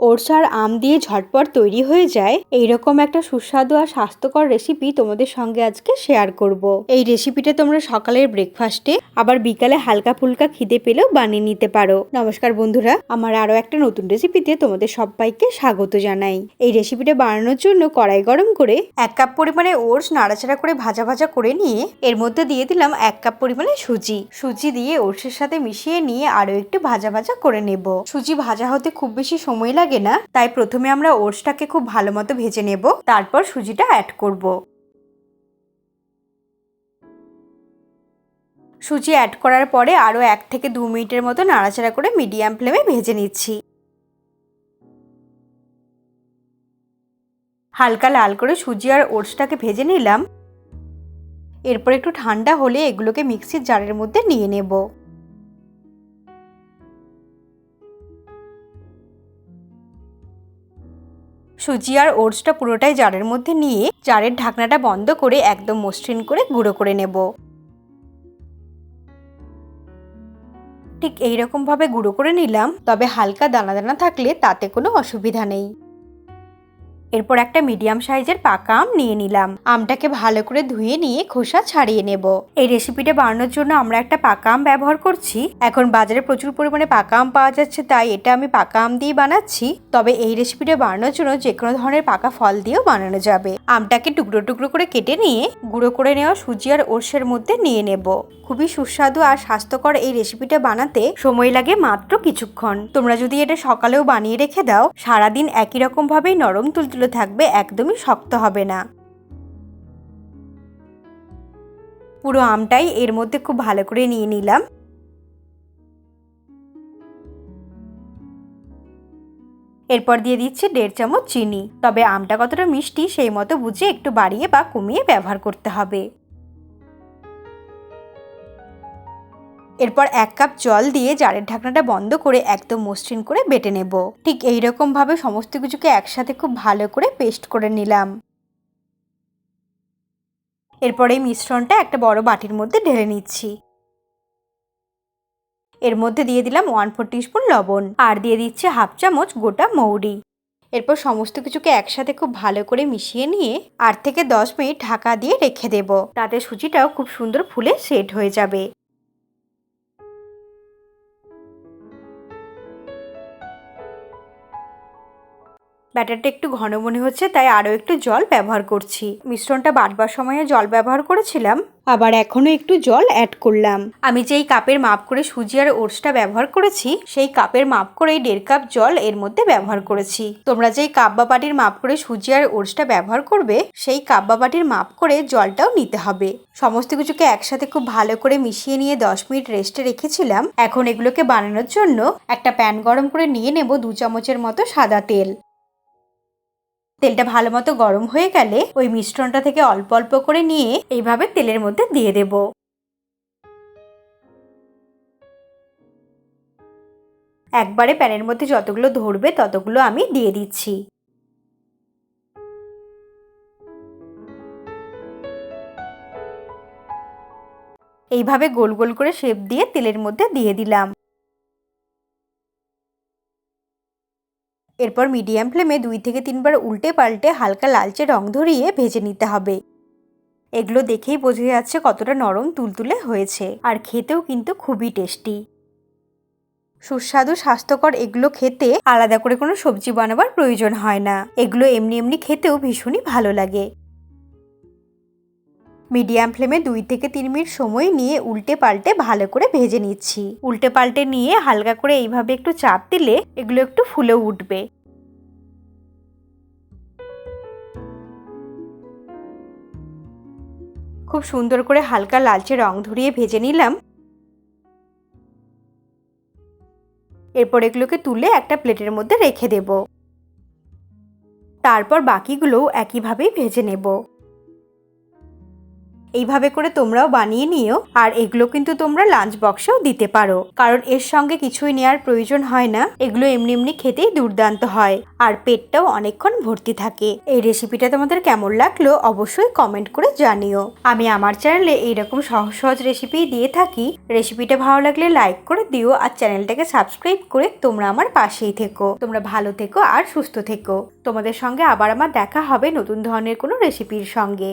Oats আর আম দিয়ে ঝটপট তৈরি হয়ে যায় এইরকম একটা সুস্বাদু আর স্বাস্থ্যকর রেসিপি তোমাদের সঙ্গে আজকে শেয়ার করব। এই রেসিপিটা তোমরা সকালের ব্রেকফাস্টে আবার বিকালে হালকা ফুলকা খিদে পেলেও বানিয়ে নিতে পারো। নমস্কার বন্ধুরা, আমার আরো একটা নতুন রেসিপিতে তোমাদের সবাইকে স্বাগত জানাই। এই রেসিপিটা বানানোর জন্য কড়াই গরম করে 1 কাপ পরিমাণে ওটস নাড়াচাড়া করে ভাজা ভাজা করে নিয়ে এর মধ্যে দিয়ে দিলাম 1 কাপ পরিমাণে সুজি দিয়ে ওটসের সাথে মিশিয়ে নিয়ে আরো একটু ভাজা ভাজা করে নেব। সুজি ভাজা হতে খুব বেশি সময় লাগে না, তাই প্রথমে আমরা ওটসটাকে খুব ভালো মতো ভেজে নেব, তারপর সুজিটা অ্যাড করব। সুজি অ্যাড করার পরে আরো 1 থেকে 2 মিনিটের মতো নাড়াচাড়া করে মিডিয়াম ফ্লেমে ভেজে নিচ্ছি। হালকা লাল করে সুজি আর ওটসটাকে ভেজে নিলাম। এরপর একটু ঠান্ডা হলে এগুলোকে মিক্সির জারের মধ্যে নিয়ে নেব। সুজি আর ওটসটা পুরোটাই জারের মধ্যে নিয়ে জারের ঢাকনাটা বন্ধ করে একদম মসৃণ করে গুঁড়ো করে নেব। ঠিক এইরকম ভাবে গুঁড়ো করে নিলাম, তবে হালকা দানা দানা থাকলে তাতে কোনো অসুবিধা নেই। এরপর একটা মিডিয়াম সাইজের পাকা আম নিয়ে নিলাম। আমটাকে ভালো করে ধুয়ে নিয়ে খোসা ছাড়িয়ে নেব। এই রেসিপিটা বানানোর জন্য আমরা একটা পাকা আম ব্যবহার করছি। এখন বাজারে প্রচুর পরিমাণে পাকা আম পাওয়া যাচ্ছে, তাই এটা আমি পাকা আম দিয়ে বানাচ্ছি। তবে এই রেসিপিটা বানানোর জন্য যে কোনো ধরনের পাকা ফল দিয়েও বানানো যাবে। আমটাকে টুকরো টুকরো করে কেটে নিয়ে গুঁড়ো করে নেওয়া সুজি আর ওটসের মধ্যে নিয়ে নেব। খুবই সুস্বাদু আর স্বাস্থ্যকর এই রেসিপিটা বানাতে সময় লাগে মাত্র কিছুক্ষণ। তোমরা যদি এটা সকালেও বানিয়ে রেখে দাও, সারাদিন একই রকম ভাবেই নরম তুলতুলে থাকবে, একদমই শক্ত হবে না। পুরো আমটাই এর মধ্যে খুব ভালো করে নিয়ে নিলাম। এরপর দিয়ে দিচ্ছি 1.5 চামচ চিনি। তবে আমটা কতটা মিষ্টি সেই মতো বুঝে একটু বাড়িয়ে বা কমিয়ে ব্যবহার করতে হবে। এরপর 1 কাপ জল দিয়ে জারের ঢাকনাটা বন্ধ করে একদম মসৃণ করে বেটে নেব। ঠিক এইরকম ভাবে সমস্ত কিছুকে একসাথে খুব ভালো করে পেস্ট করে নিলাম। এরপর এই মিশ্রণটা একটা বড় বাটির মধ্যে ঢেলে নিচ্ছি। এর মধ্যে দিয়ে দিলাম 1/4 টিস্পুন লবণ আর দিয়ে দিচ্ছি 1/2 চামচ গোটা মৌরি। এরপর সমস্ত কিছুকে একসাথে খুব ভালো করে মিশিয়ে নিয়ে 8 থেকে 10 মিনিট ঢাকা দিয়ে রেখে দেব। তাতে সুজিটাও খুব সুন্দর ফুলে সেট হয়ে যাবে। ব্যাটারটা একটু ঘন মনে হচ্ছে, তাই আরও একটু জল ব্যবহার করছি। মিশ্রণটা বাটবার সময়ে জল ব্যবহার করেছিলাম, আবার এখনো একটু জল অ্যাড করলাম। আমি যেই কাপের মাপ করে সুজি আর ওটসটা ব্যবহার করেছি, সেই কাপের মাপ করেই 1.5 কাপ জল এর মধ্যে ব্যবহার করেছি। তোমরা যেই কাপ বা বাটির মাপ করে সুজি আর ওটসটা ব্যবহার করবে, সেই কাপ বা বাটির মাপ করে জলটাও নিতে হবে। সমস্ত কিছুকে একসাথে খুব ভালো করে মিশিয়ে নিয়ে 10 মিনিট রেস্টে রেখেছিলাম। এখন এগুলোকে বানানোর জন্য একটা প্যান গরম করে নিয়ে নেব 2 চামচের মতো সাদা তেল। তেলটা ভালো মতো গরম হয়ে গেলে ওই মিশ্রণটা থেকে অল্প অল্প করে নিয়ে এইভাবে তেলের মধ্যে দিয়ে দেব। একবারে প্যানের মধ্যে যতগুলো ধরবে ততগুলো আমি দিয়ে দিচ্ছি। এইভাবে গোল গোল করে শেপ দিয়ে তেলের মধ্যে দিয়ে দিলাম। এরপর মিডিয়াম ফ্লেমে 2 থেকে 3 বার উল্টে পাল্টে হালকা লালচে রং ধরিয়ে ভেজে নিতে হবে। এগুলো দেখেই বোঝা যাচ্ছে কতটা নরম তুলতুলে হয়েছে, আর খেতেও কিন্তু খুবই টেস্টি। সুস্বাদু স্বাস্থ্যকর এগুলো খেতে আলাদা করে কোনো সবজি বানাবার প্রয়োজন হয় না। এগুলো এমনি এমনি খেতেও ভীষণই ভালো লাগে। মিডিয়াম ফ্লেমে 2 থেকে 3 মিনিট সময় নিয়ে উল্টে পাল্টে ভালো করে ভেজে নিচ্ছি। উল্টে পাল্টে নিয়ে হালকা করে এইভাবে একটু চাপ দিলে এগুলো একটু ফুলে উঠবে। খুব সুন্দর করে হালকা লালচে রং ধরিয়ে ভেজে নিলাম। এরপর এগুলোকে তুলে একটা প্লেটের মধ্যে রেখে দেব। তারপর বাকিগুলোও একইভাবেই ভেজে নেব। এইভাবে করে তোমরাও বানিয়ে নিও। আর এগুলো কিন্তু তোমরা লাঞ্চ বক্সেও দিতে পারো, কারণ এর সঙ্গে কিছুই নেওয়ার প্রয়োজন হয় না। এগুলো এমনি এমনি খেতেই দুর্দান্ত হয়, আর পেটটাও অনেকক্ষণ ভর্তি থাকে। এই রেসিপিটা তোমাদের কেমন লাগলো অবশ্যই কমেন্ট করে জানিও। আমি আমার চ্যানেলে এইরকম সহজ সহজ রেসিপি দিয়ে থাকি। রেসিপিটা ভালো লাগলে লাইক করে দিও, আর চ্যানেলটাকে সাবস্ক্রাইব করে তোমরা আমার পাশেই থেকো। তোমরা ভালো থেকো আর সুস্থ থেকো। তোমাদের সঙ্গে আবার আমার দেখা হবে নতুন ধরনের কোনো রেসিপির সঙ্গে।